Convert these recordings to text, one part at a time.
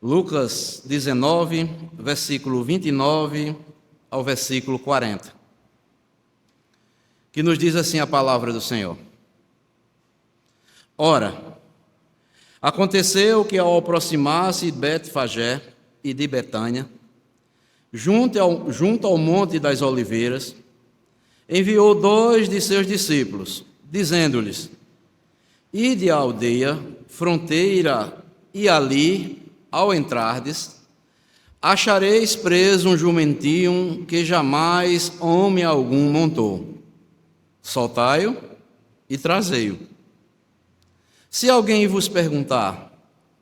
Lucas 19, versículo 29 ao versículo 40, que nos diz assim a palavra do Senhor. Ora, aconteceu que ao aproximar-se de Betfagé e de Betânia, junto ao Monte das Oliveiras, enviou 2 de seus discípulos, dizendo-lhes: Ide à aldeia, fronteira, e ali, ao entrardes, achareis preso um jumentinho que jamais homem algum montou. Soltai-o e trazei-o. Se alguém vos perguntar: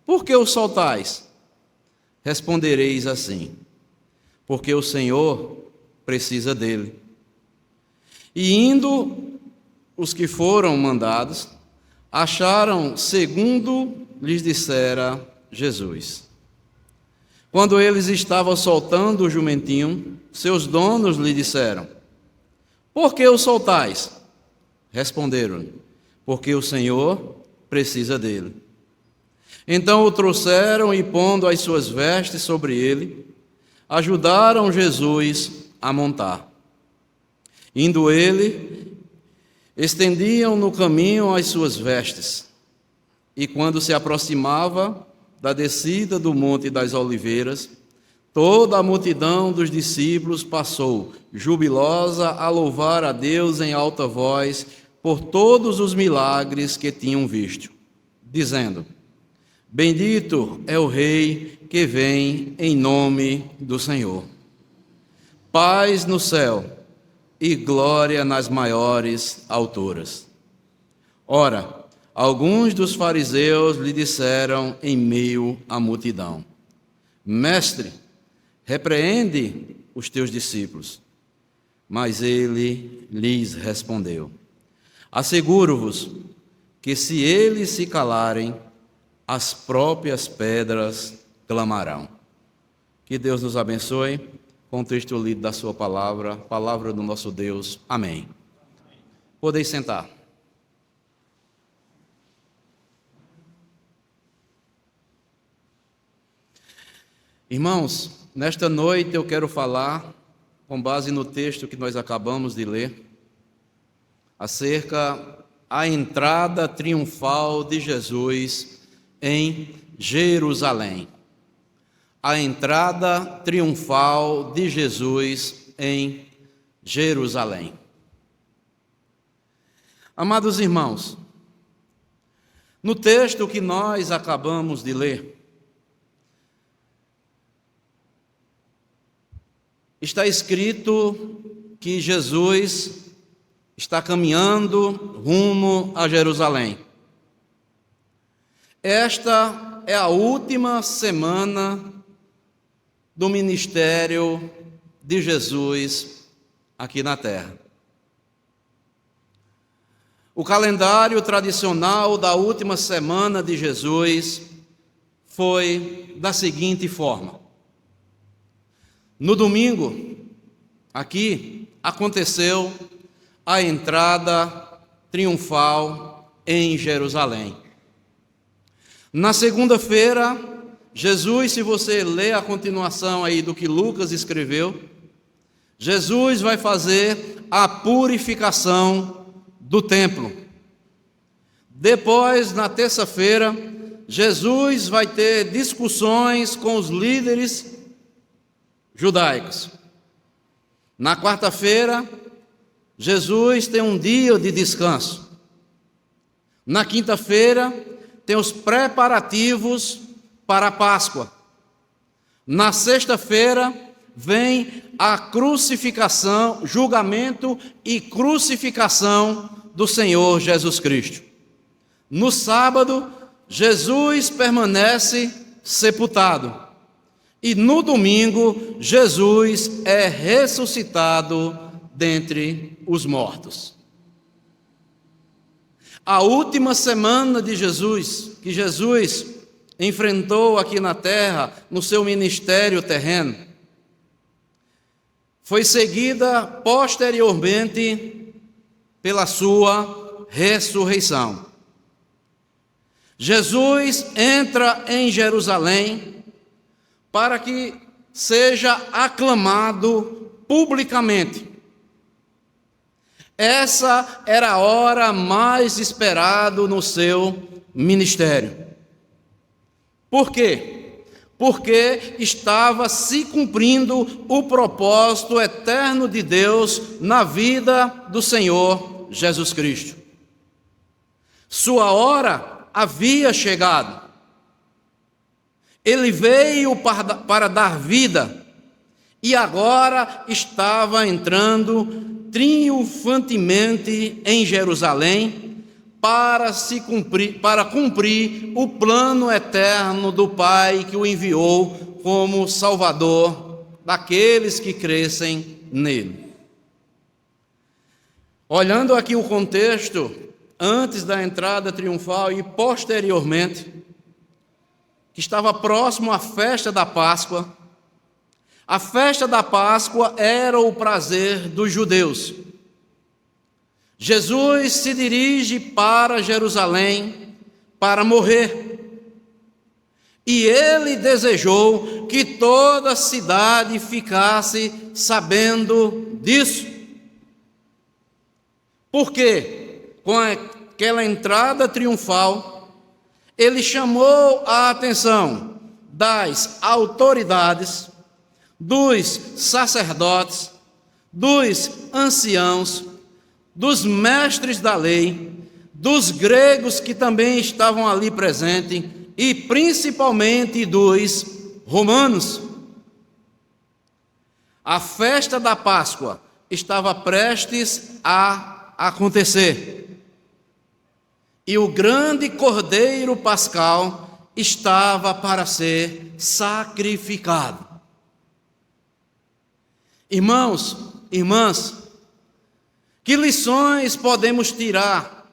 por que o soltais? Respondereis assim: porque o Senhor precisa dele. E indo os que foram mandados, acharam segundo lhes dissera Jesus. Quando eles estavam soltando o jumentinho, seus donos lhe disseram: por que o soltais? Responderam-lhe: porque o Senhor precisa dele. Então o trouxeram e, pondo as suas vestes sobre ele, ajudaram Jesus a montar. Indo ele, estendiam no caminho as suas vestes. E quando se aproximava da descida do Monte das Oliveiras, toda a multidão dos discípulos passou, jubilosa, a louvar a Deus em alta voz por todos os milagres que tinham visto, dizendo: bendito é o Rei que vem em nome do Senhor. Paz no céu e glória nas maiores alturas. Ora, alguns dos fariseus lhe disseram em meio à multidão: Mestre, repreende os teus discípulos. Mas ele lhes respondeu: asseguro-vos que se eles se calarem, as próprias pedras clamarão. Que Deus nos abençoe com o texto lido da sua palavra, palavra do nosso Deus. Amém. Podeis sentar. Irmãos, nesta noite eu quero falar, com base no texto que nós acabamos de ler, acerca da entrada triunfal de Jesus em Jerusalém. A entrada triunfal de Jesus em Jerusalém. Amados irmãos, no texto que nós acabamos de ler, está escrito que Jesus está caminhando rumo a Jerusalém. Esta é a última semana do ministério de Jesus aqui na terra. O calendário tradicional da última semana de Jesus foi da seguinte forma: no domingo, aqui, aconteceu a entrada triunfal em Jerusalém. Na segunda-feira, Jesus, se você ler a continuação aí do que Lucas escreveu, Jesus vai fazer a purificação do templo. Depois, na terça-feira, Jesus vai ter discussões com os líderes judaicos. Na quarta-feira, Jesus tem um dia de descanso. Na quinta-feira, tem os preparativos para a Páscoa. Na sexta-feira, vem a crucificação, julgamento e crucificação do Senhor Jesus Cristo. No sábado, Jesus permanece sepultado. E no domingo, Jesus é ressuscitado dentre os mortos. A última semana de Jesus, que Jesus enfrentou aqui na terra, no seu ministério terreno, foi seguida posteriormente pela sua ressurreição. Jesus entra em Jerusalém para que seja aclamado publicamente. Essa era a hora mais esperada no seu ministério. Por quê? Porque estava se cumprindo o propósito eterno de Deus na vida do Senhor Jesus Cristo. Sua hora havia chegado. Ele veio para dar vida e agora estava entrando triunfantemente em Jerusalém para cumprir o plano eterno do Pai que o enviou como Salvador daqueles que crescem nele. Olhando aqui o contexto, antes da entrada triunfal e posteriormente, que estava próximo à festa da Páscoa. A festa da Páscoa era o prazer dos judeus. Jesus se dirige para Jerusalém para morrer. E ele desejou que toda a cidade ficasse sabendo disso. Porque, com aquela entrada triunfal, ele chamou a atenção das autoridades, dos sacerdotes, dos anciãos, dos mestres da lei, dos gregos que também estavam ali presentes e principalmente dos romanos. A festa da Páscoa estava prestes a acontecer. E o grande cordeiro pascal estava para ser sacrificado. Irmãos, irmãs, que lições podemos tirar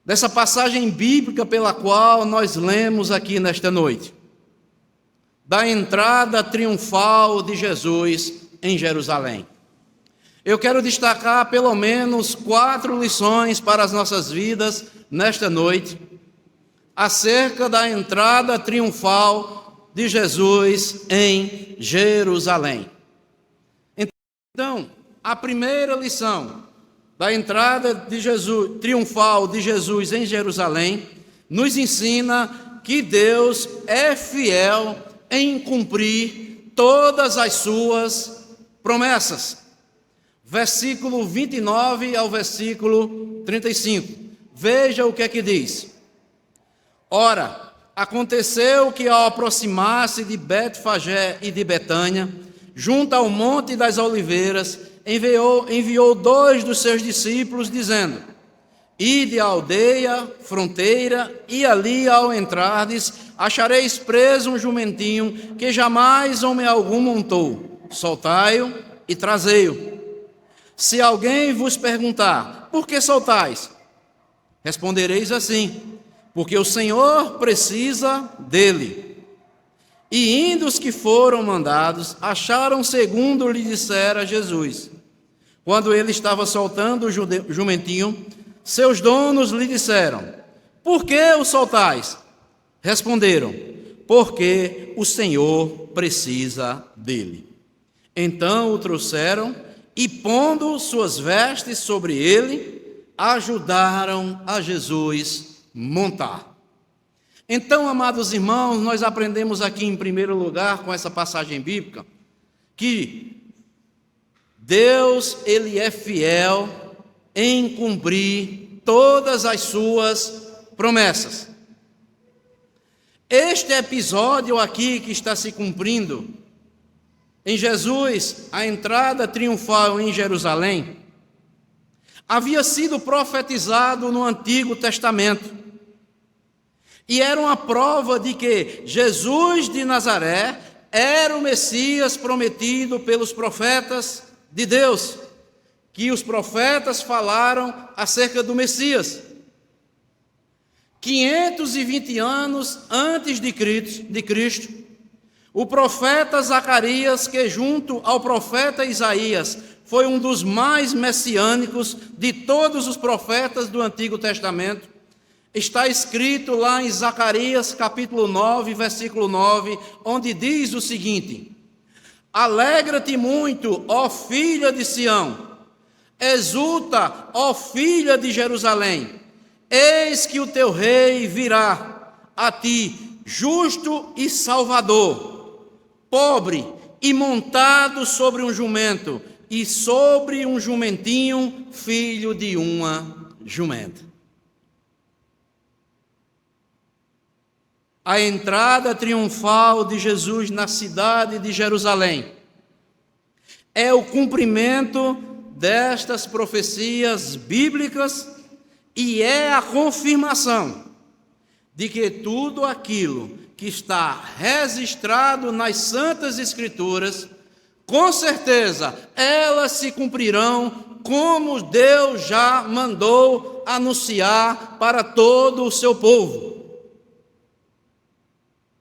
dessa passagem bíblica pela qual nós lemos aqui nesta noite? Da entrada triunfal de Jesus em Jerusalém. Eu quero destacar pelo menos 4 lições para as nossas vidas nesta noite, acerca da entrada triunfal de Jesus em Jerusalém. Então, a primeira lição da entrada de Jesus, triunfal de Jesus em Jerusalém, nos ensina que Deus é fiel em cumprir todas as suas promessas. Versículo 29 ao versículo 35. Veja o que é que diz. Ora, aconteceu que ao aproximar-se de Betfagé e de Betânia, junto ao Monte das Oliveiras, enviou 2 dos seus discípulos, dizendo: Ide à aldeia, fronteira, e ali ao entrardes, achareis preso um jumentinho que jamais homem algum montou. Soltai-o e trazei-o. Se alguém vos perguntar, por que soltais? Respondereis assim, porque o Senhor precisa dele. E indo os que foram mandados, acharam segundo lhe dissera Jesus. Quando ele estava soltando o jumentinho, seus donos lhe disseram: por que o soltais? Responderam: porque o Senhor precisa dele. Então o trouxeram e, pondo suas vestes sobre ele, ajudaram a Jesus montar. Então, amados irmãos, nós aprendemos aqui em primeiro lugar com essa passagem bíblica que Deus, ele é fiel em cumprir todas as suas promessas. Este episódio aqui que está se cumprindo em Jesus, a entrada triunfal em Jerusalém, havia sido profetizado no Antigo Testamento. E era uma prova de que Jesus de Nazaré era o Messias prometido pelos profetas de Deus, que os profetas falaram acerca do Messias. 520 anos antes de Cristo, o profeta Zacarias, que junto ao profeta Isaías foi um dos mais messiânicos de todos os profetas do Antigo Testamento, Está escrito lá em Zacarias capítulo 9, versículo 9, onde diz o seguinte: alegra-te muito, ó filha de Sião, exulta, ó filha de Jerusalém, eis que o teu rei virá a ti, justo e salvador, pobre e montado sobre um jumento, e sobre um jumentinho, filho de uma jumenta. A entrada triunfal de Jesus na cidade de Jerusalém é o cumprimento destas profecias bíblicas e é a confirmação de que tudo aquilo que está registrado nas Santas Escrituras, com certeza elas se cumprirão como Deus já mandou anunciar para todo o seu povo.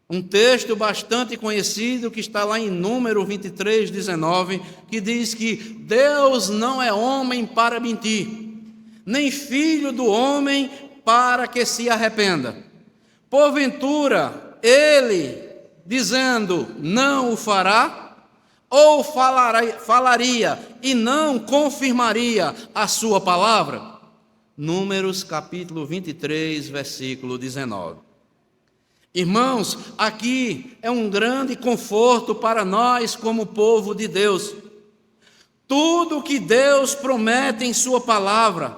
Um texto bastante conhecido que está lá em Número 23, 19, que diz que Deus não é homem para mentir, nem filho do homem para que se arrependa. Porventura, ele, dizendo, não o fará, ou falaria e não confirmaria a sua palavra? Números capítulo 23, versículo 19. Irmãos, aqui é um grande conforto para nós como povo de Deus. Tudo que Deus promete em sua palavra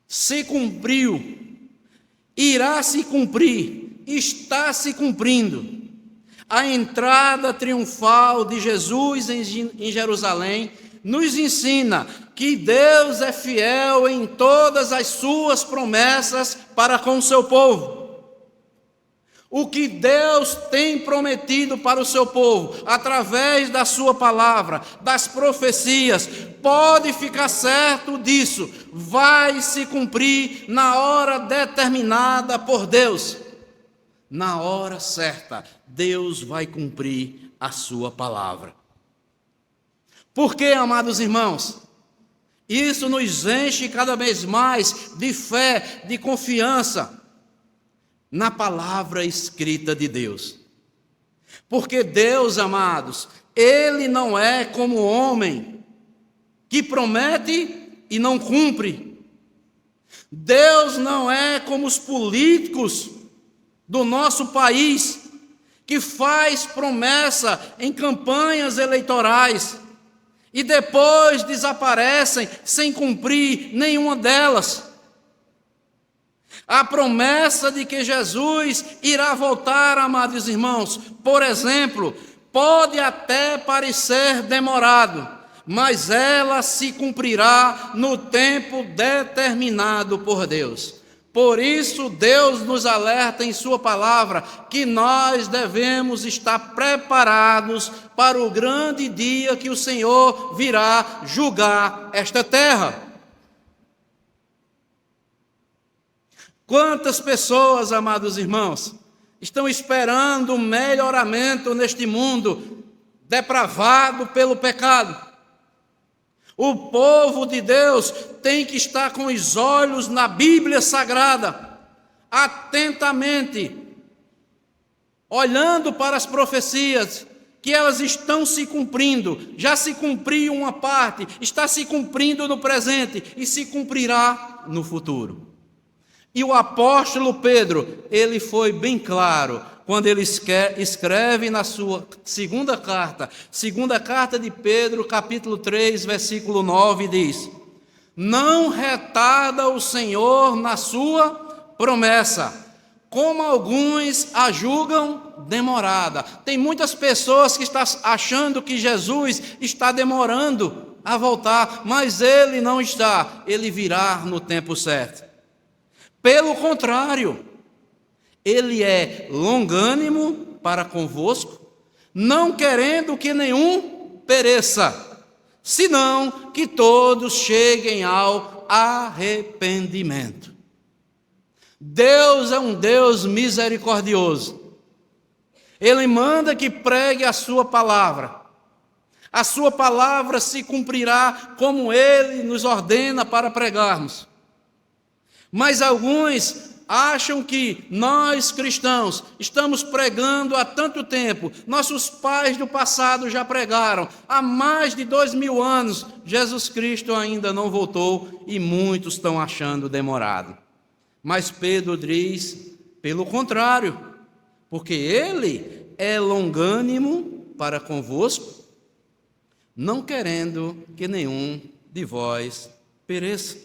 se cumpriu, irá se cumprir, está se cumprindo. A entrada triunfal de Jesus em Jerusalém nos ensina que Deus é fiel em todas as suas promessas para com o seu povo. O que Deus tem prometido para o seu povo, através da sua palavra, das profecias, pode ficar certo disso, vai se cumprir na hora determinada por Deus. Na hora certa, Deus vai cumprir a sua palavra. Por quê, amados irmãos? Isso nos enche cada vez mais de fé, de confiança na palavra escrita de Deus. Porque Deus, amados, Ele não é como o homem que promete e não cumpre. Deus não é como os políticos do nosso país que faz promessa em campanhas eleitorais e depois desaparecem sem cumprir nenhuma delas. A promessa de que Jesus irá voltar, amados irmãos, por exemplo, pode até parecer demorado, mas ela se cumprirá no tempo determinado por Deus. Por isso, Deus nos alerta em sua palavra que nós devemos estar preparados para o grande dia que o Senhor virá julgar esta terra. Quantas pessoas, amados irmãos, estão esperando um melhoramento neste mundo depravado pelo pecado? O povo de Deus tem que estar com os olhos na Bíblia Sagrada, atentamente, olhando para as profecias, que elas estão se cumprindo. Já se cumpriu uma parte, está se cumprindo no presente e se cumprirá no futuro. E o apóstolo Pedro, ele foi bem claro, quando ele escreve na sua segunda carta de Pedro, capítulo 3, versículo 9, diz: não retarda o Senhor na sua promessa, como alguns a julgam demorada. Tem muitas pessoas que estão achando que Jesus está demorando a voltar, mas ele não está, ele virá no tempo certo. Pelo contrário, ele é longânimo para convosco, não querendo que nenhum pereça, senão que todos cheguem ao arrependimento. Deus é um Deus misericordioso. Ele manda que pregue a sua palavra. A sua palavra se cumprirá como ele nos ordena para pregarmos. Mas alguns acham que nós cristãos estamos pregando há tanto tempo, nossos pais do passado já pregaram, há mais de 2000 anos, Jesus Cristo ainda não voltou e muitos estão achando demorado. Mas Pedro diz, pelo contrário, porque ele é longânimo para convosco, não querendo que nenhum de vós pereça,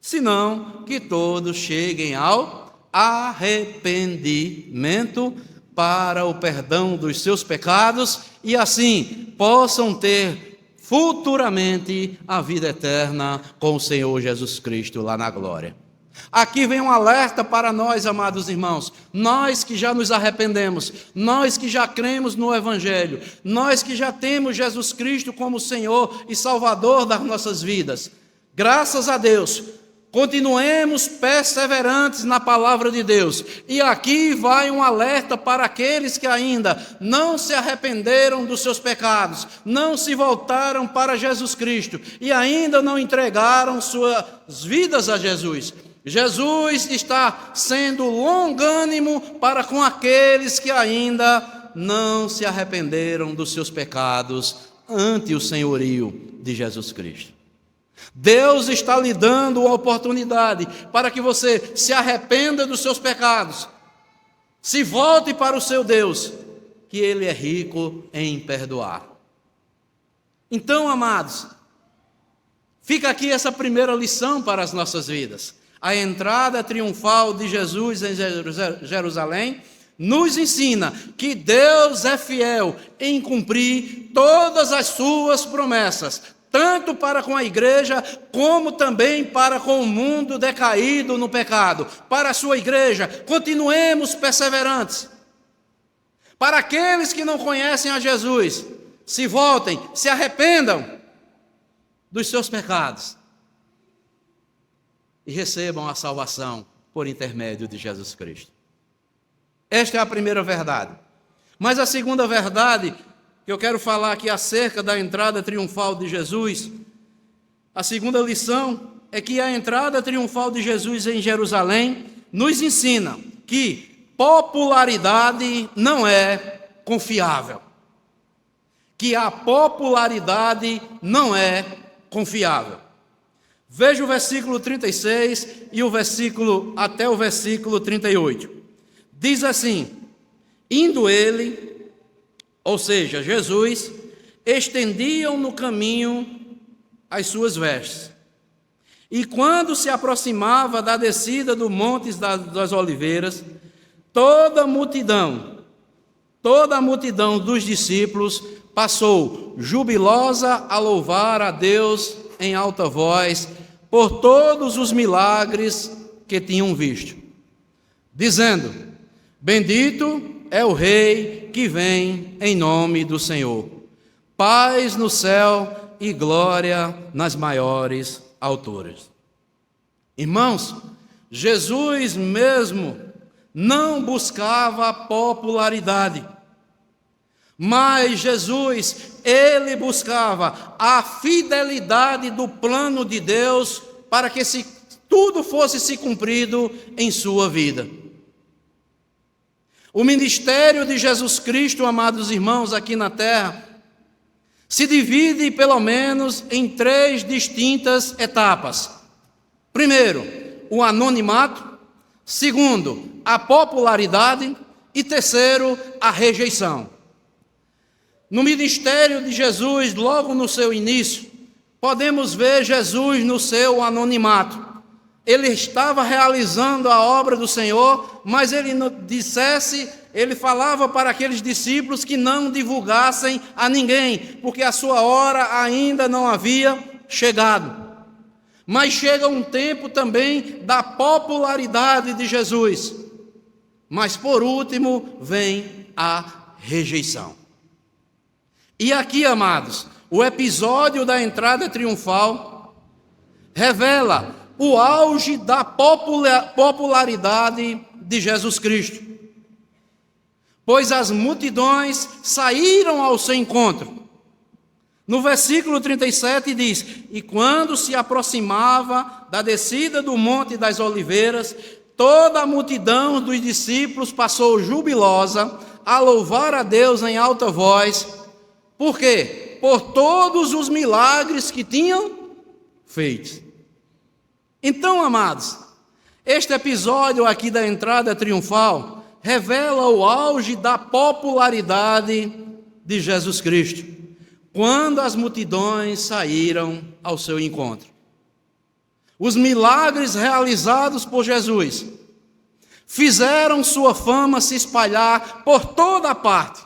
senão que todos cheguem ao arrependimento para o perdão dos seus pecados e assim possam ter futuramente a vida eterna com o Senhor Jesus Cristo lá na glória. Aqui vem um alerta para nós, amados irmãos, nós que já nos arrependemos, nós que já cremos no Evangelho, nós que já temos Jesus Cristo como Senhor e Salvador das nossas vidas. Graças a Deus, continuemos perseverantes na palavra de Deus. E aqui vai um alerta para aqueles que ainda não se arrependeram dos seus pecados, não se voltaram para Jesus Cristo e ainda não entregaram suas vidas a Jesus. Jesus está sendo longânimo para com aqueles que ainda não se arrependeram dos seus pecados ante o senhorio de Jesus Cristo. Deus está lhe dando a oportunidade para que você se arrependa dos seus pecados, se volte para o seu Deus, que Ele é rico em perdoar. Então, amados, fica aqui essa primeira lição para as nossas vidas. A entrada triunfal de Jesus em Jerusalém nos ensina que Deus é fiel em cumprir todas as suas promessas, tanto para com a igreja, como também para com o mundo decaído no pecado. Para a sua igreja, continuemos perseverantes. Para aqueles que não conhecem a Jesus, se voltem, se arrependam dos seus pecados e recebam a salvação por intermédio de Jesus Cristo. Esta é a primeira verdade. Mas a segunda verdade que eu quero falar aqui acerca da entrada triunfal de Jesus, a segunda lição é que a entrada triunfal de Jesus em Jerusalém nos ensina que popularidade não é confiável. Que a popularidade não é confiável. Veja o versículo 36 e até o versículo 38. Diz assim: indo ele, ou seja, Jesus, estendiam no caminho as suas vestes. E quando se aproximava da descida do Monte das Oliveiras, toda a multidão dos discípulos passou jubilosa a louvar a Deus em alta voz por todos os milagres que tinham visto, dizendo: bendito é o Rei que vem em nome do Senhor, paz no céu e glória nas maiores alturas. Irmãos, Jesus mesmo não buscava popularidade, mas Jesus, ele buscava a fidelidade do plano de Deus para que tudo fosse se cumprido em sua vida. O ministério de Jesus Cristo, amados irmãos, aqui na terra, se divide pelo menos em 3 distintas etapas. Primeiro, o anonimato. Segundo, a popularidade. E terceiro, a rejeição. No ministério de Jesus, logo no seu início, podemos ver Jesus no seu anonimato. Ele estava realizando a obra do Senhor, mas ele falava para aqueles discípulos que não divulgassem a ninguém, porque a sua hora ainda não havia chegado. Mas chega um tempo também da popularidade de Jesus. Mas por último vem a rejeição. E aqui, amados, o episódio da entrada triunfal revela o auge da popularidade de Jesus Cristo. Pois as multidões saíram ao seu encontro, No versículo 37 diz: e quando se aproximava da descida do Monte das Oliveiras, toda a multidão dos discípulos passou jubilosa a louvar a Deus em alta voz. Por quê? Por todos os milagres que tinham feito. Então, amados, este episódio aqui da entrada triunfal revela o auge da popularidade de Jesus Cristo, quando as multidões saíram ao seu encontro. Os milagres realizados por Jesus fizeram sua fama se espalhar por toda a parte.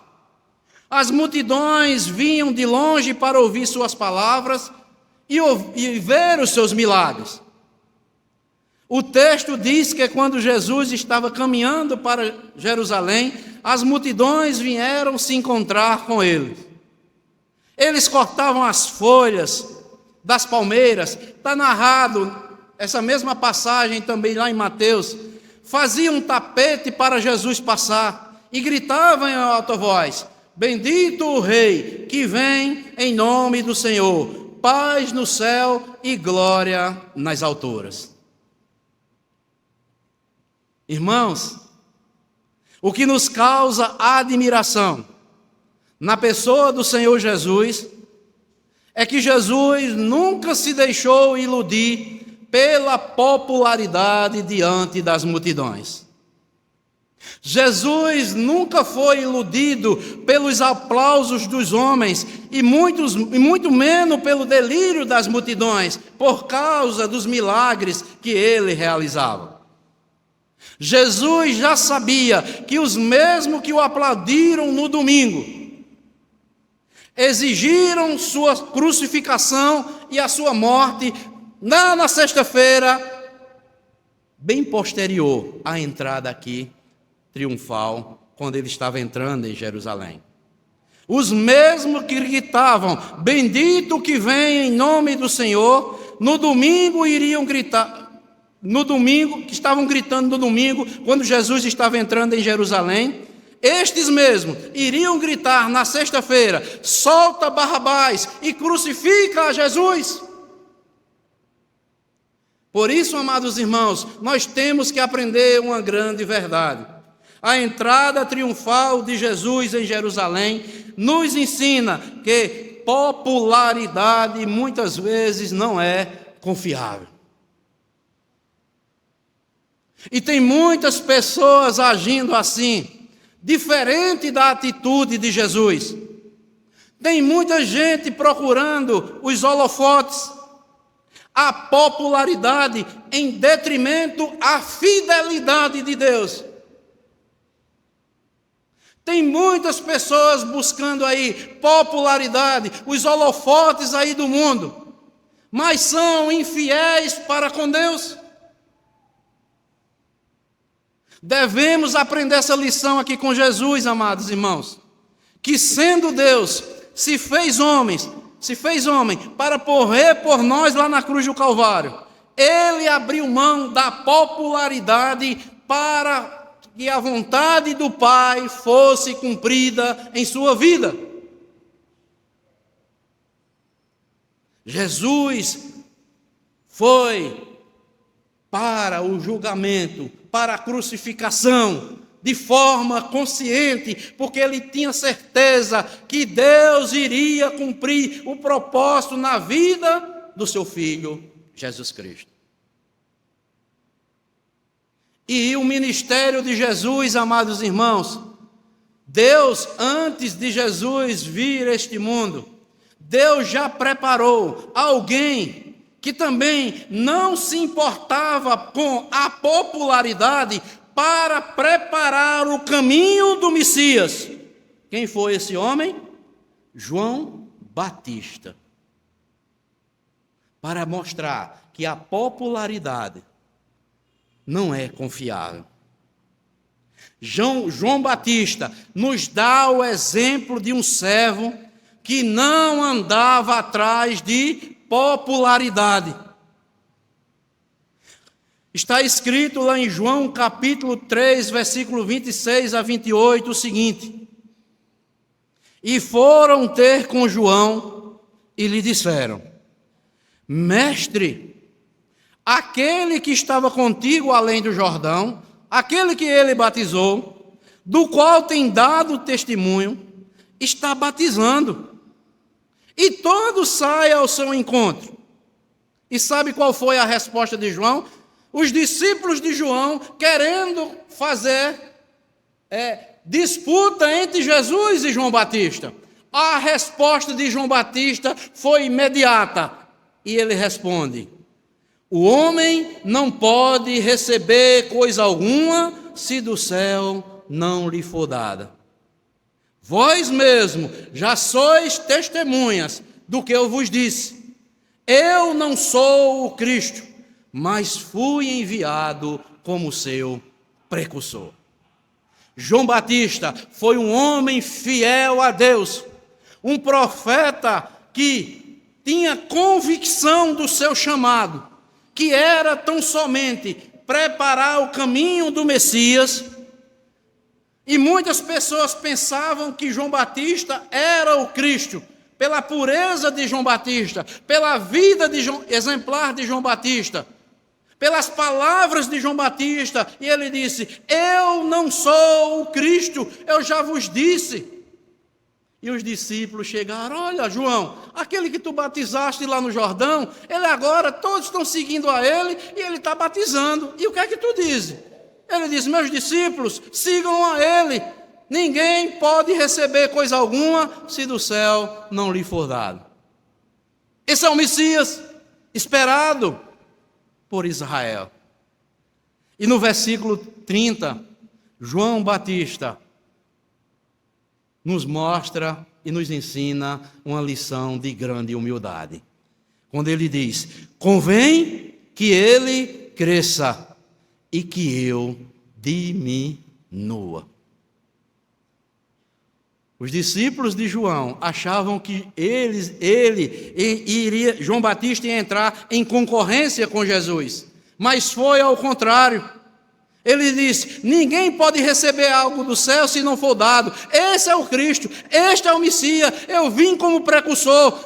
As multidões vinham de longe para ouvir suas palavras e ver os seus milagres. O texto diz que quando Jesus estava caminhando para Jerusalém, as multidões vieram se encontrar com ele. Eles cortavam as folhas das palmeiras, está narrado essa mesma passagem também lá em Mateus. Faziam um tapete para Jesus passar e gritavam em alta voz: bendito o Rei que vem em nome do Senhor, paz no céu e glória nas alturas. Irmãos, o que nos causa admiração na pessoa do Senhor Jesus é que Jesus nunca se deixou iludir pela popularidade diante das multidões. Jesus nunca foi iludido pelos aplausos dos homens e muito menos pelo delírio das multidões, por causa dos milagres que ele realizava. Jesus já sabia que os mesmos que o aplaudiram no domingo exigiram sua crucificação e a sua morte na sexta-feira, bem posterior à entrada aqui triunfal, quando ele estava entrando em Jerusalém. Os mesmos que gritavam, bendito que vem em nome do Senhor, no domingo iriam gritar, que estavam gritando no domingo, quando Jesus estava entrando em Jerusalém, estes mesmos iriam gritar na sexta-feira, solta Barrabás e crucifica a Jesus. Por isso, amados irmãos, nós temos que aprender uma grande verdade. A entrada triunfal de Jesus em Jerusalém nos ensina que popularidade muitas vezes não é confiável. E tem muitas pessoas agindo assim, diferente da atitude de Jesus. Tem muita gente procurando os holofotes, a popularidade em detrimento à fidelidade de Deus. Tem muitas pessoas buscando aí popularidade, os holofotes aí do mundo, mas são infiéis para com Deus. Devemos aprender essa lição aqui com Jesus, amados irmãos, que sendo Deus, se fez homem para morrer por nós lá na cruz do Calvário. Ele abriu mão da popularidade para que a vontade do Pai fosse cumprida em sua vida. Jesus foi para o julgamento, para a crucificação, de forma consciente, porque ele tinha certeza que Deus iria cumprir o propósito na vida do seu Filho, Jesus Cristo. E o ministério de Jesus, amados irmãos, Deus, antes de Jesus vir a este mundo, Deus já preparou alguém que também não se importava com a popularidade para preparar o caminho do Messias. Quem foi esse homem? João Batista. Para mostrar que a popularidade não é confiável. João Batista nos dá o exemplo de um servo que não andava atrás de popularidade. Está escrito lá em João capítulo 3, versículo 26 a 28, o seguinte: e foram ter com João e lhe disseram: Mestre, aquele que estava contigo além do Jordão, aquele que ele batizou, do qual tem dado testemunho, está batizando, e todos saem ao seu encontro. E sabe qual foi a resposta de João? Os discípulos de João querendo fazer disputa entre Jesus e João Batista. A resposta de João Batista foi imediata. E ele responde: o homem não pode receber coisa alguma se do céu não lhe for dada. Vós mesmo já sois testemunhas do que eu vos disse. Eu não sou o Cristo, mas fui enviado como seu precursor. João Batista foi um homem fiel a Deus, um profeta que tinha convicção do seu chamado, que era tão somente preparar o caminho do Messias. E muitas pessoas pensavam que João Batista era o Cristo, pela pureza de João Batista, pela vida exemplar de João Batista, pelas palavras de João Batista. E ele disse: eu não sou o Cristo, eu já vos disse. E os discípulos chegaram: olha, João, aquele que tu batizaste lá no Jordão, ele agora, todos estão seguindo a ele, e ele está batizando. E o que é que tu dizes? Ele diz: meus discípulos, sigam a ele. Ninguém pode receber coisa alguma se do céu não lhe for dado. Esse é o Messias esperado por Israel. E no versículo 30, João Batista nos mostra e nos ensina uma lição de grande humildade. Quando ele diz: convém que ele cresça e que eu diminua. Os discípulos de João achavam que João Batista ia entrar em concorrência com Jesus, mas foi ao contrário. Ele disse: ninguém pode receber algo do céu se não for dado. Esse é o Cristo, este é o Messias, eu vim como precursor.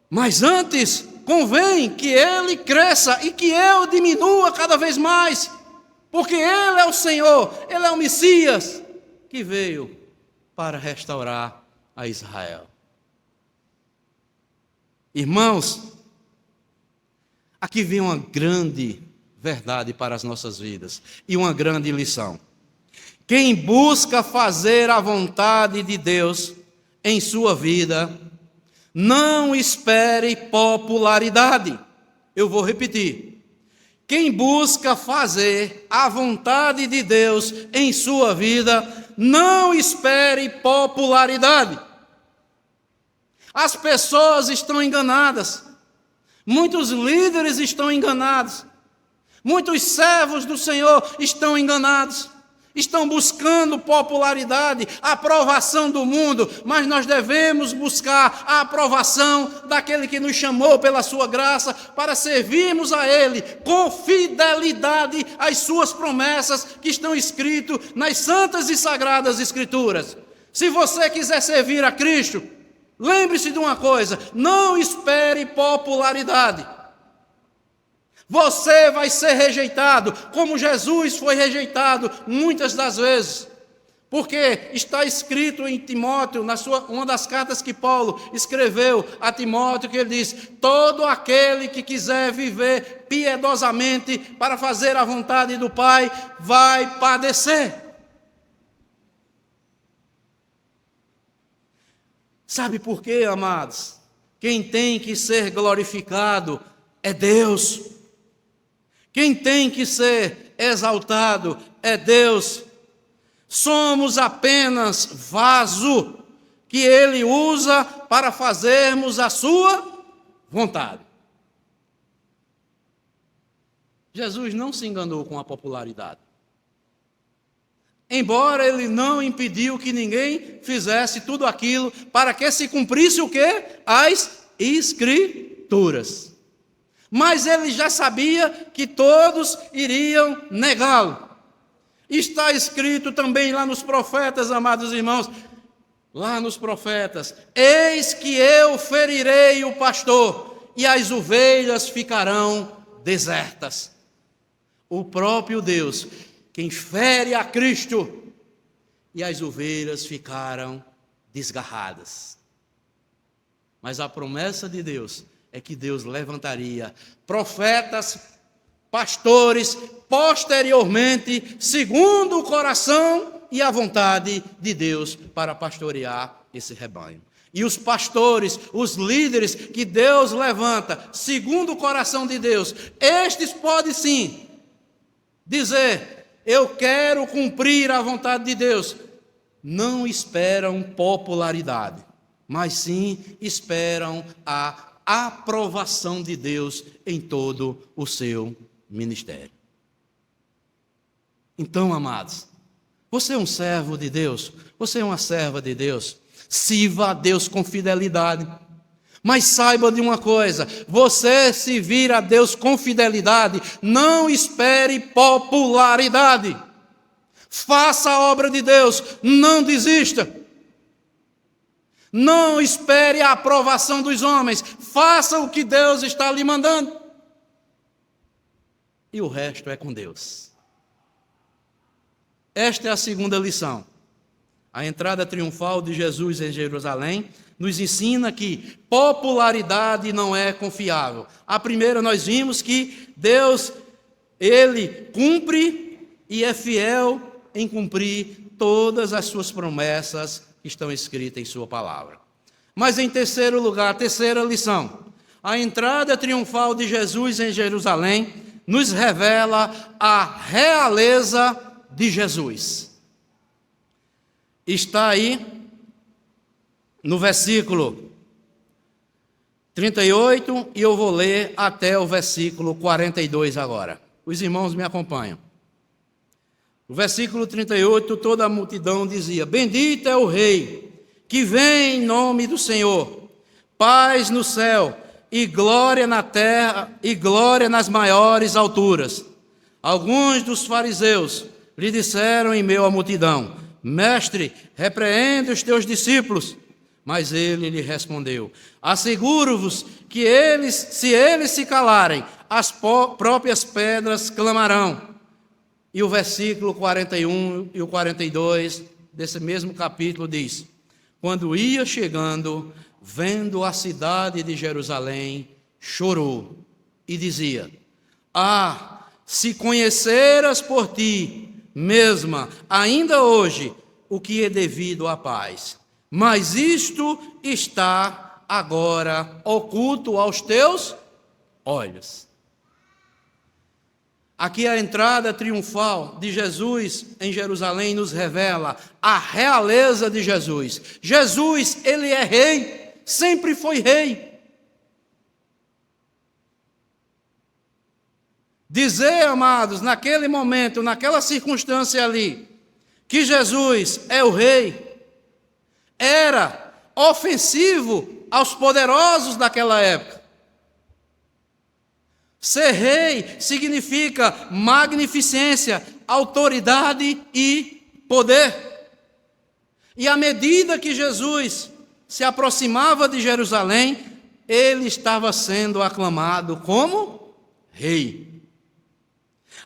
Mas antes, convém que ele cresça e que eu diminua cada vez mais, porque ele é o Senhor, ele é o Messias que veio para restaurar a Israel. Irmãos, aqui vem uma grande verdade para as nossas vidas e uma grande lição. Quem busca fazer a vontade de Deus em sua vida, não espere popularidade. Eu vou repetir. Quem busca fazer a vontade de Deus em sua vida, não espere popularidade. As pessoas estão enganadas. Muitos líderes estão enganados. Muitos servos do Senhor estão enganados. Estão buscando popularidade, aprovação do mundo, mas nós devemos buscar a aprovação daquele que nos chamou pela sua graça para servirmos a Ele com fidelidade às suas promessas que estão escritas nas santas e sagradas Escrituras. Se você quiser servir a Cristo, lembre-se de uma coisa: não espere popularidade. Você vai ser rejeitado, como Jesus foi rejeitado muitas das vezes. Porque está escrito em Timóteo, uma das cartas que Paulo escreveu a Timóteo, que ele diz: todo aquele que quiser viver piedosamente para fazer a vontade do Pai, vai padecer. Sabe por quê, amados? Quem tem que ser glorificado é Deus. Quem tem que ser exaltado é Deus. Somos apenas vaso que Ele usa para fazermos a sua vontade. Jesus não se enganou com a popularidade. Embora Ele não impediu que ninguém fizesse tudo aquilo para que se cumprisse o quê? As Escrituras. Mas ele já sabia que todos iriam negá-lo. Está escrito também lá nos profetas, amados irmãos, lá nos profetas: eis que eu ferirei o pastor, e as ovelhas ficarão desertas. O próprio Deus, quem fere a Cristo, e as ovelhas ficaram desgarradas. Mas a promessa de Deus é que Deus levantaria profetas, pastores, posteriormente, segundo o coração e a vontade de Deus, para pastorear esse rebanho. E os pastores, os líderes que Deus levanta, segundo o coração de Deus, estes podem sim dizer: eu quero cumprir a vontade de Deus. Não esperam popularidade, mas sim esperam a aprovação de Deus em todo o seu ministério. Então, amados, você é um servo de Deus, você é uma serva de Deus, sirva a Deus com fidelidade. Mas saiba de uma coisa: você servir a Deus com fidelidade, não espere popularidade. Faça a obra de Deus, não desista. Não espere a aprovação dos homens, faça o que Deus está lhe mandando. E o resto é com Deus. Esta é a segunda lição. A entrada triunfal de Jesus em Jerusalém nos ensina que popularidade não é confiável. A primeira, nós vimos que Deus, Ele cumpre e é fiel em cumprir todas as suas promessas que estão escritas em sua palavra. Mas em terceiro lugar, a terceira lição, a entrada triunfal de Jesus em Jerusalém nos revela a realeza de Jesus. Está aí no versículo 38 e eu vou ler até o versículo 42 agora. Os irmãos me acompanham. No versículo 38, toda a multidão dizia: bendito é o Rei que vem em nome do Senhor, paz no céu e glória na terra e glória nas maiores alturas. Alguns dos fariseus lhe disseram em meio à multidão: mestre, repreende os teus discípulos. Mas ele lhe respondeu: asseguro-vos que se eles se calarem, as próprias pedras clamarão. E o versículo 41 e o 42 desse mesmo capítulo diz: quando ia chegando, vendo a cidade de Jerusalém, chorou e dizia: ah, se conheceras por ti mesma, ainda hoje, o que é devido à paz, mas isto está agora oculto aos teus olhos. Aqui a entrada triunfal de Jesus em Jerusalém nos revela a realeza de Jesus. Jesus, ele é rei, sempre foi rei. Dizer, amados, naquele momento, naquela circunstância ali, que Jesus é o rei, era ofensivo aos poderosos daquela época. Ser rei significa magnificência, autoridade e poder. E à medida que Jesus se aproximava de Jerusalém, ele estava sendo aclamado como rei.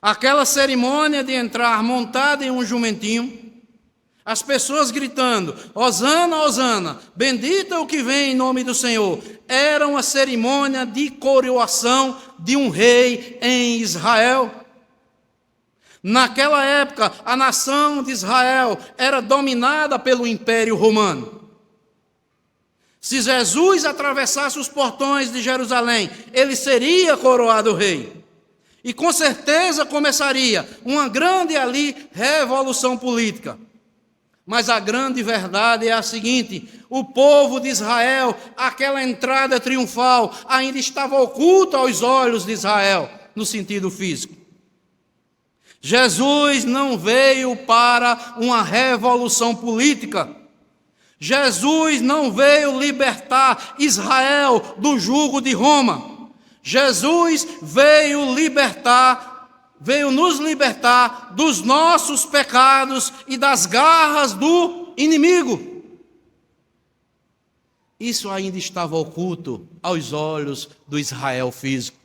Aquela cerimônia de entrar montado em um jumentinho, as pessoas gritando: hosana, hosana, bendito é o que vem em nome do Senhor, era uma cerimônia de coroação de um rei em Israel. Naquela época, a nação de Israel era dominada pelo Império Romano. Se Jesus atravessasse os portões de Jerusalém, ele seria coroado rei. E com certeza começaria uma grande ali revolução política. Mas a grande verdade é a seguinte: o povo de Israel, aquela entrada triunfal, ainda estava oculta aos olhos de Israel, no sentido físico. Jesus não veio para uma revolução política. Jesus não veio libertar Israel do jugo de Roma. Jesus veio nos libertar dos nossos pecados e das garras do inimigo. isso ainda estava oculto aos olhos do Israel físico.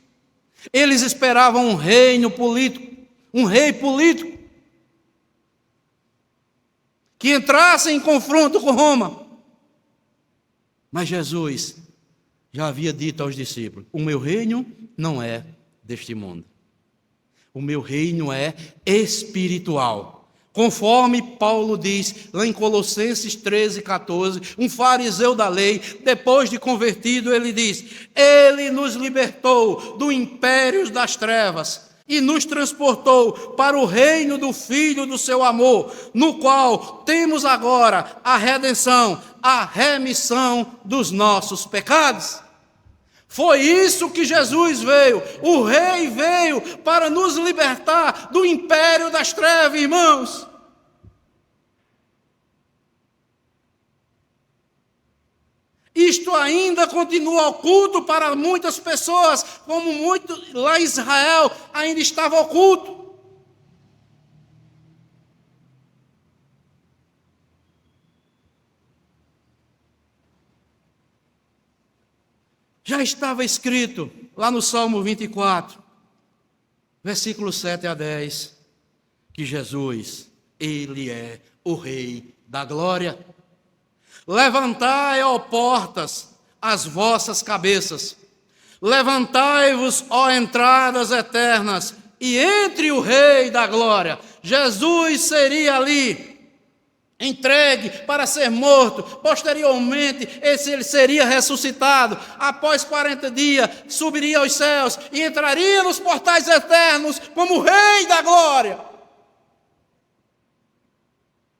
Eles esperavam um reino político, um rei político, que entrasse em confronto com Roma. Mas Jesus já havia dito aos discípulos: o meu reino não é deste mundo. O meu reino é espiritual. Conforme Paulo diz lá em Colossenses 13:14, um fariseu da lei, depois de convertido, ele diz: ele nos libertou do império das trevas e nos transportou para o reino do Filho do seu amor, no qual temos agora a redenção, a remissão dos nossos pecados. Foi isso que Jesus veio. O Rei veio para nos libertar do império das trevas, irmãos. Isto ainda continua oculto para muitas pessoas, como muito lá em Israel ainda estava oculto. Já estava escrito lá no Salmo 24, versículos 7 a 10, que Jesus, Ele é o Rei da glória. Levantai, ó portas, as vossas cabeças, levantai-vos, ó entradas eternas, e entre o Rei da glória. Jesus seria ali entregue para ser morto. Posteriormente, ele seria ressuscitado. Após 40 dias, subiria aos céus e entraria nos portais eternos como Rei da glória.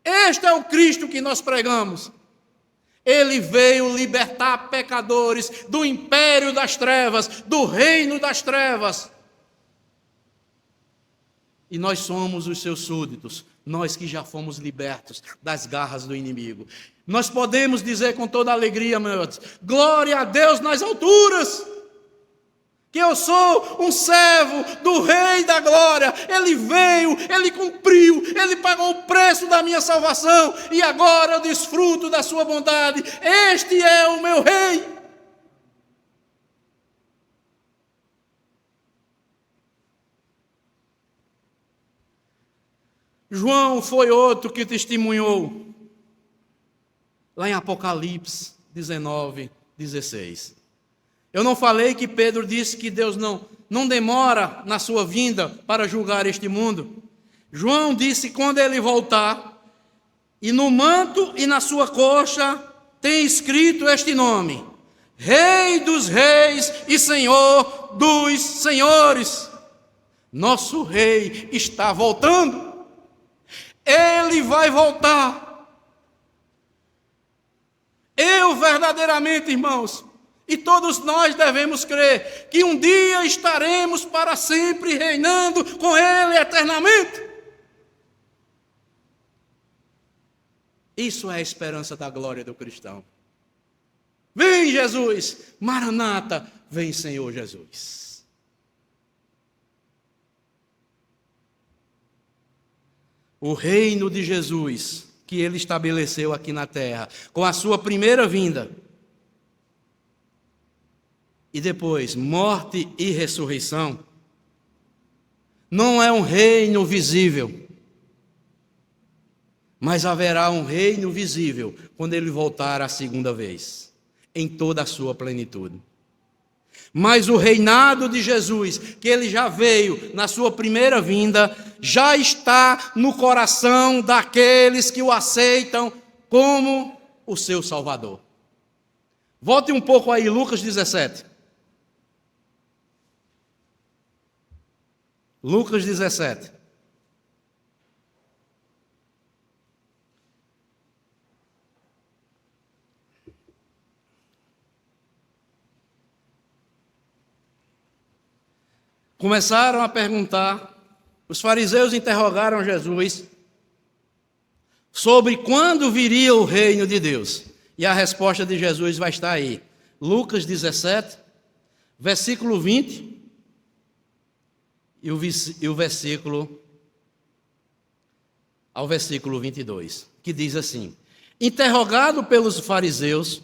Este é o Cristo que nós pregamos. Ele veio libertar pecadores do império das trevas, do reino das trevas. E nós somos os seus súditos, nós que já fomos libertos das garras do inimigo. Nós podemos dizer com toda alegria, meus irmãos: glória a Deus nas alturas, que eu sou um servo do Rei da glória. Ele veio, Ele cumpriu, Ele pagou o preço da minha salvação, e agora eu desfruto da sua bondade. Este é o meu Rei. João foi outro que testemunhou, lá em Apocalipse 19:16. Eu não falei que Pedro disse que Deus não demora na sua vinda para julgar este mundo? João disse: quando ele voltar, e no manto e na sua coxa tem escrito este nome: Rei dos reis e Senhor dos senhores. Nosso Rei está voltando. Ele vai voltar. Eu verdadeiramente, irmãos, e todos nós devemos crer que um dia estaremos para sempre reinando com Ele eternamente. Isso é a esperança da glória do cristão. Vem Jesus, Maranata, vem Senhor Jesus. O reino de Jesus, que Ele estabeleceu aqui na terra, com a sua primeira vinda, e depois morte e ressurreição, não é um reino visível, mas haverá um reino visível quando Ele voltar a segunda vez, em toda a sua plenitude. Mas o reinado de Jesus, que Ele já veio na sua primeira vinda, já está no coração daqueles que o aceitam como o seu Salvador. Volte um pouco aí, Lucas 17. Lucas 17. Começaram a perguntar, os fariseus interrogaram Jesus sobre quando viria o reino de Deus. E a resposta de Jesus vai estar aí. Lucas 17, versículo 20 e o versículo ao versículo 22, que diz assim: interrogado pelos fariseus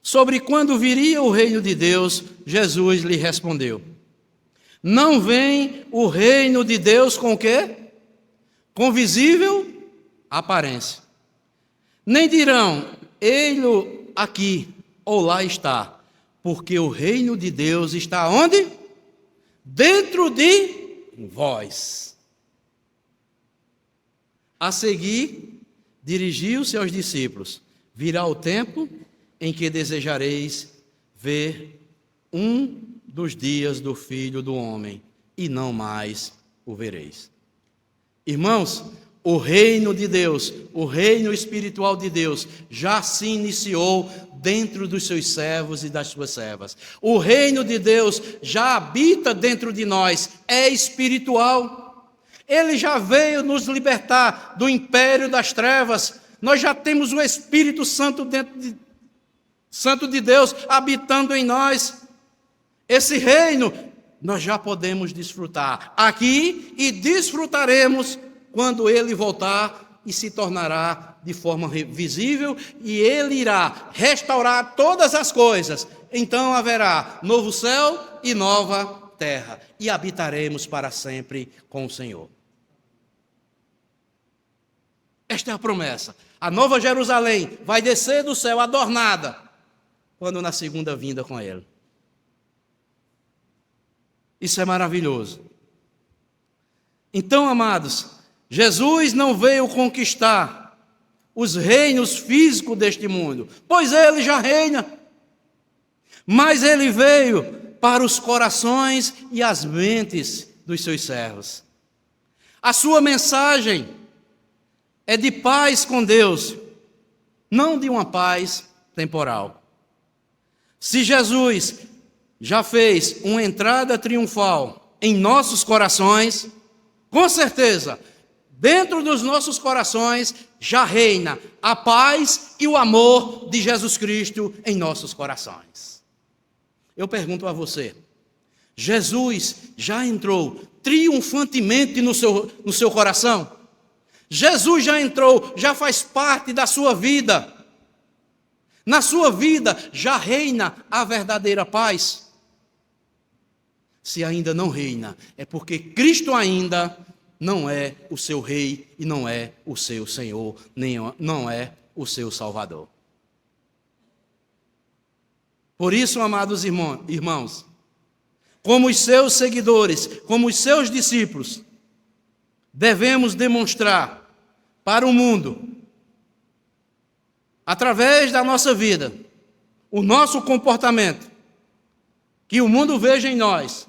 sobre quando viria o reino de Deus, Jesus lhe respondeu: não vem o reino de Deus com o quê? Com visível aparência. Nem dirão, ei-lo aqui ou lá está, porque o reino de Deus está onde? Dentro de vós. A seguir, dirigiu-se aos discípulos: virá o tempo em que desejareis ver um dos dias do Filho do Homem, e não mais o vereis. Irmãos, o reino de Deus, o reino espiritual de Deus, já se iniciou dentro dos seus servos e das suas servas. O reino de Deus já habita dentro de nós, é espiritual. Ele já veio nos libertar do império das trevas. Nós já temos o Espírito Santo Santo de Deus habitando em nós. Esse reino nós já podemos desfrutar aqui e desfrutaremos quando ele voltar e se tornará de forma visível e ele irá restaurar todas as coisas. Então haverá novo céu e nova terra e habitaremos para sempre com o Senhor. Esta é a promessa. A nova Jerusalém vai descer do céu adornada quando na segunda vinda com ele. Isso é maravilhoso. Então, amados, Jesus não veio conquistar os reinos físicos deste mundo, pois ele já reina. Mas ele veio para os corações e as mentes dos seus servos. A sua mensagem é de paz com Deus, não de uma paz temporal. Se Jesus já fez uma entrada triunfal em nossos corações, com certeza, dentro dos nossos corações já reina a paz e o amor de Jesus Cristo em nossos corações. Eu pergunto a você, Jesus já entrou triunfantemente no seu coração? Jesus já entrou, já faz parte da sua vida. Na sua vida já reina a verdadeira paz. Se ainda não reina, é porque Cristo ainda não é o seu rei e não é o seu Senhor, nem não é o seu Salvador. Por isso, amados irmãos, como os seus seguidores, como os seus discípulos, devemos demonstrar para o mundo, através da nossa vida, o nosso comportamento, que o mundo veja em nós,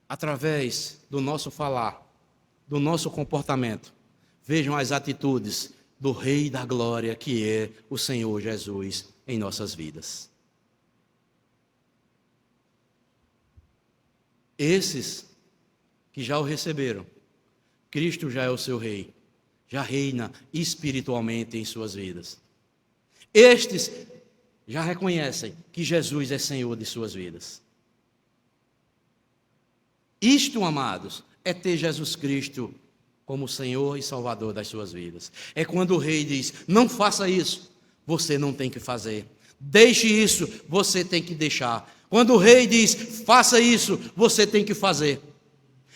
através do nosso falar, do nosso comportamento, vejam as atitudes do Rei da Glória, que é o Senhor Jesus em nossas vidas. Esses que já o receberam, Cristo já é o seu Rei, já reina espiritualmente em suas vidas. Estes já reconhecem que Jesus é Senhor de suas vidas. Isto, amados, é ter Jesus Cristo como Senhor e Salvador das suas vidas. É quando o Rei diz, não faça isso, você não tem que fazer. Deixe isso, você tem que deixar. Quando o Rei diz, faça isso, você tem que fazer.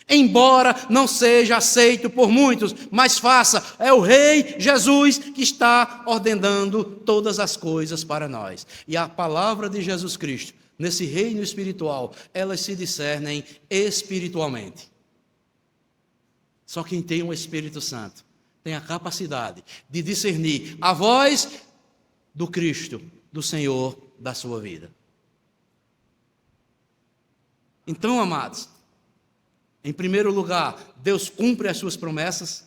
Embora não seja aceito por muitos, mas faça. É o Rei Jesus que está ordenando todas as coisas para nós. E a palavra de Jesus Cristo, nesse reino espiritual, elas se discernem espiritualmente. Só quem tem o Espírito Santo tem a capacidade de discernir a voz do Cristo, do Senhor da sua vida. Então, amados, em primeiro lugar, Deus cumpre as suas promessas.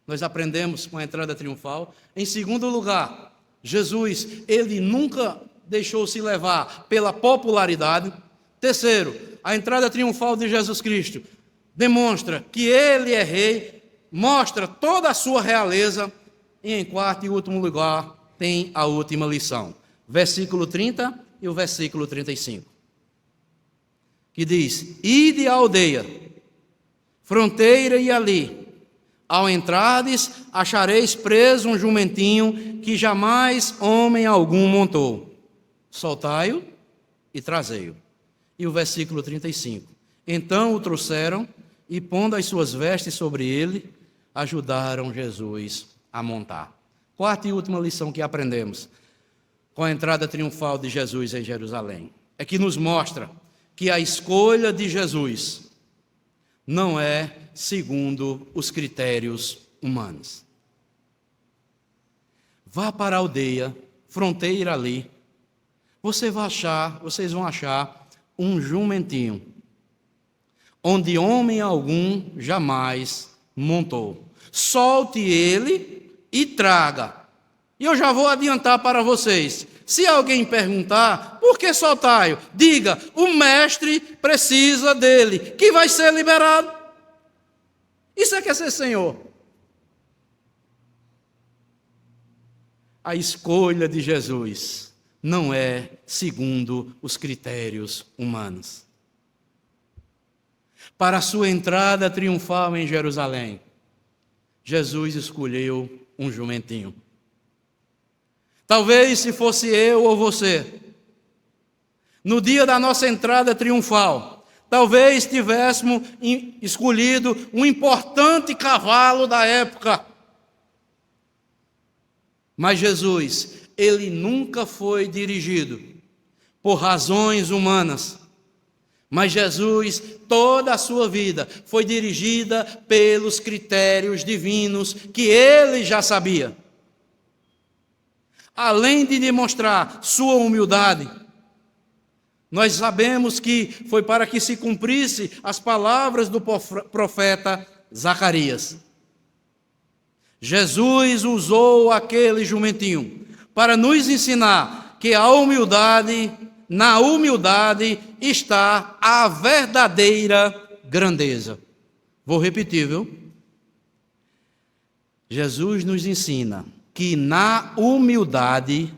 Nós aprendemos com a entrada triunfal. Em segundo lugar, Jesus, ele nunca deixou-se levar pela popularidade. Terceiro, a entrada triunfal de Jesus Cristo demonstra que ele é rei, mostra toda a sua realeza. E em quarto e último lugar, tem a última lição. Versículo 30 e o versículo 35. Que diz, ide à aldeia, fronteira e ali, Ao entrardes, achareis preso um jumentinho que jamais homem algum montou. Soltai-o e trazei-o. E o versículo 35. Então o trouxeram e, pondo as suas vestes sobre ele, ajudaram Jesus a montar. Quarta e última lição que aprendemos com a entrada triunfal de Jesus em Jerusalém é que nos mostra que a escolha de Jesus não é segundo os critérios humanos. Vá para a aldeia, fronteira ali, vocês vão achar um jumentinho, onde homem algum jamais montou. Solte ele e traga. E eu já vou adiantar para vocês. Se alguém perguntar, por que soltai-o? Diga, o mestre precisa dele, que vai ser liberado. Isso é que é ser Senhor. A escolha de Jesus não é segundo os critérios humanos. Para a sua entrada triunfal em Jerusalém, Jesus escolheu um jumentinho. Talvez se fosse eu ou você, no dia da nossa entrada triunfal, talvez tivéssemos escolhido um importante cavalo da época. Mas Jesus, ele nunca foi dirigido por razões humanas. Mas Jesus, toda a sua vida, foi dirigida pelos critérios divinos que ele já sabia. Além de demonstrar sua humildade, nós sabemos que foi para que se cumprisse as palavras do profeta Zacarias. Jesus usou aquele jumentinho para nos ensinar que na humildade está a verdadeira grandeza. Vou repetir, viu? Jesus nos ensina que na humildade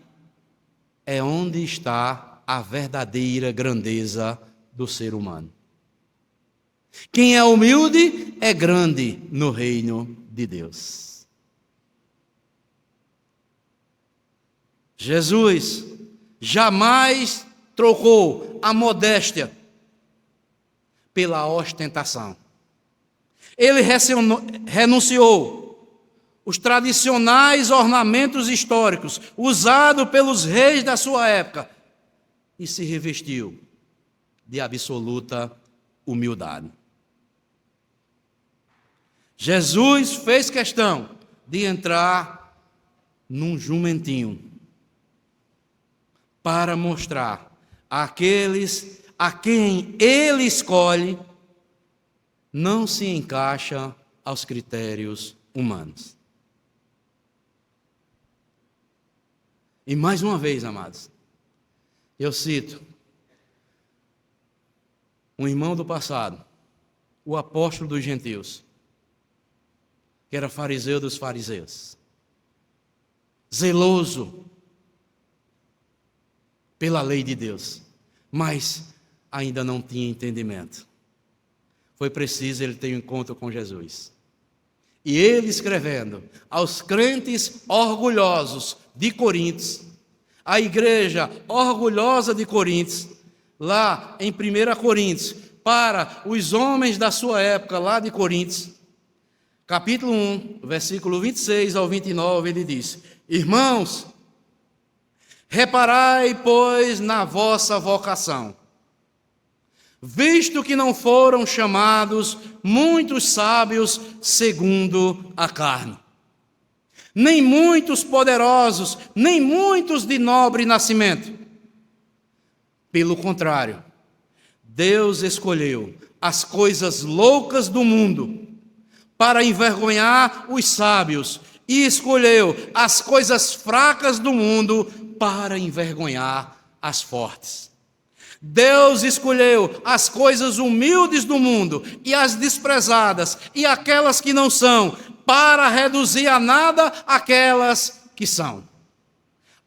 é onde está a verdadeira grandeza do ser humano. Quem é humilde é grande no reino de Deus. Jesus jamais trocou a modéstia pela ostentação. Ele renunciou os tradicionais ornamentos históricos usados pelos reis da sua época e se revestiu de absoluta humildade. Jesus fez questão de entrar num jumentinho para mostrar àqueles a quem ele escolhe não se encaixa aos critérios humanos. E mais uma vez, amados, eu cito um irmão do passado, o apóstolo dos gentios, que era fariseu dos fariseus, zeloso pela lei de Deus, mas ainda não tinha entendimento. Foi preciso ele ter um encontro com Jesus. E ele escrevendo aos crentes orgulhosos de Coríntios, a igreja orgulhosa de Coríntios, lá em 1 Coríntios, para os homens da sua época lá de Coríntios, capítulo 1, versículo 26 ao 29, ele diz: Irmãos, reparai, pois, na vossa vocação, visto que não foram chamados muitos sábios segundo a carne, nem muitos poderosos, nem muitos de nobre nascimento. Pelo contrário, Deus escolheu as coisas loucas do mundo para envergonhar os sábios, e escolheu as coisas fracas do mundo para envergonhar as fortes. Deus escolheu as coisas humildes do mundo e as desprezadas e aquelas que não são, para reduzir a nada aquelas que são,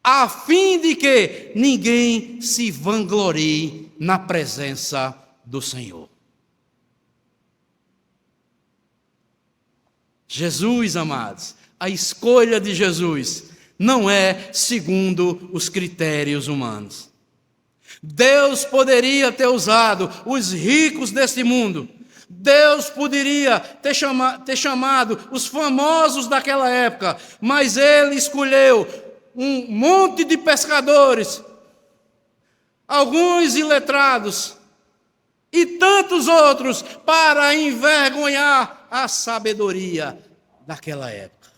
a fim de que ninguém se vanglorie na presença do Senhor. Jesus, amados, a escolha de Jesus não é segundo os critérios humanos. Deus poderia ter usado os ricos deste mundo. Deus poderia ter chamado os famosos daquela época, mas Ele escolheu um monte de pescadores, alguns iletrados e tantos outros para envergonhar a sabedoria daquela época.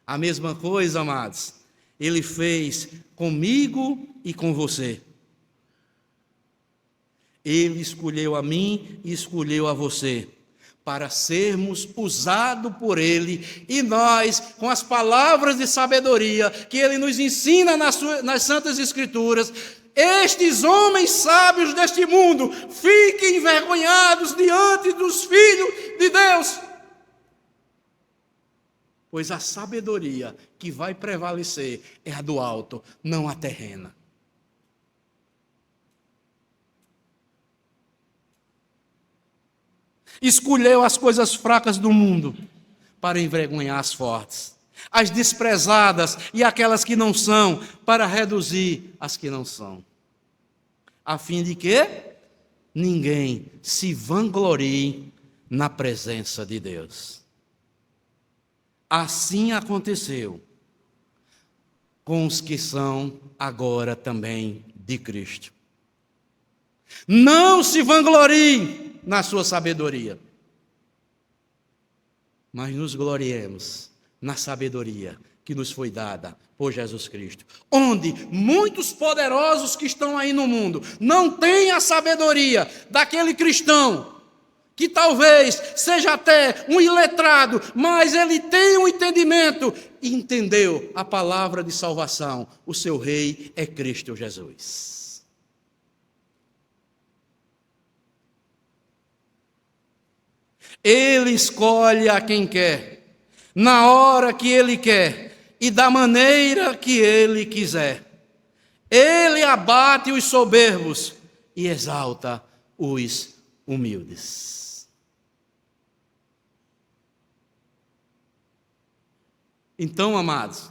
A mesma coisa, amados, Ele fez comigo e com você. Ele escolheu a mim e escolheu a você para sermos usados por Ele, e nós, com as palavras de sabedoria que Ele nos ensina nas Santas Escrituras, estes homens sábios deste mundo fiquem envergonhados diante dos filhos de Deus. Pois a sabedoria que vai prevalecer é a do alto, não a terrena. Escolheu as coisas fracas do mundo para envergonhar as fortes, as desprezadas e aquelas que não são, para reduzir as que não são, a fim de que ninguém se vanglorie na presença de Deus. Assim aconteceu com os que são agora também de Cristo. Não se vanglorie na sua sabedoria, mas nos gloriemos na sabedoria que nos foi dada por Jesus Cristo. Onde muitos poderosos que estão aí no mundo não têm a sabedoria daquele cristão, que talvez seja até um iletrado, mas ele tem um entendimento e entendeu a palavra de salvação. O seu rei é Cristo Jesus. Ele escolhe a quem quer, na hora que Ele quer e da maneira que Ele quiser. Ele abate os soberbos e exalta os humildes. Então, amados,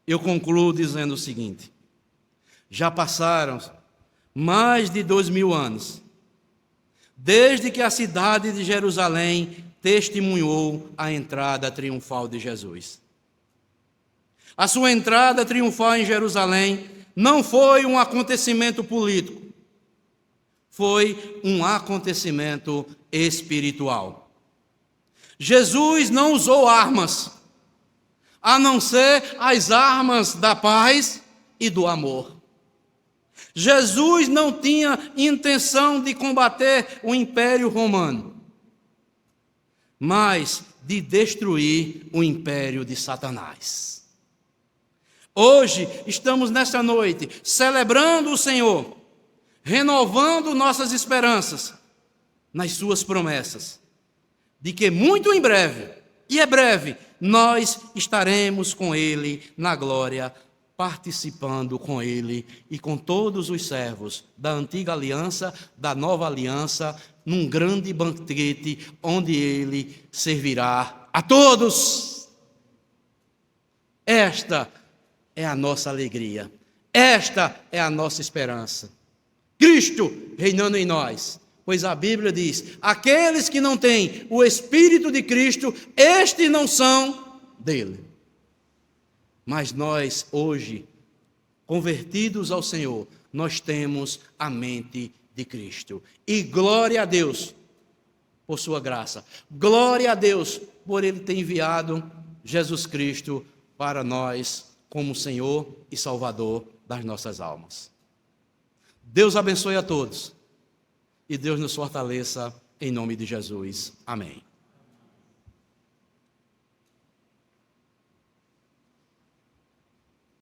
eu concluo dizendo o seguinte: já passaram mais de 2000 anos desde que a cidade de Jerusalém testemunhou a entrada triunfal de Jesus. A sua entrada triunfal em Jerusalém não foi um acontecimento político, foi um acontecimento espiritual. Jesus não usou armas, a não ser as armas da paz e do amor. Jesus não tinha intenção de combater o Império Romano, mas de destruir o império de Satanás. Hoje estamos nesta noite celebrando o Senhor, renovando nossas esperanças nas suas promessas, de que muito em breve, e é breve, nós estaremos com Ele na glória, participando com Ele e com todos os servos da antiga aliança, da nova aliança, num grande banquete onde Ele servirá a todos. Esta é a nossa alegria, esta é a nossa esperança. Cristo reinando em nós, pois a Bíblia diz: aqueles que não têm o Espírito de Cristo, estes não são dele. Mas nós, hoje, convertidos ao Senhor, nós temos a mente de Cristo. E glória a Deus por sua graça. Glória a Deus por Ele ter enviado Jesus Cristo para nós como Senhor e Salvador das nossas almas. Deus abençoe a todos e Deus nos fortaleça em nome de Jesus. Amém.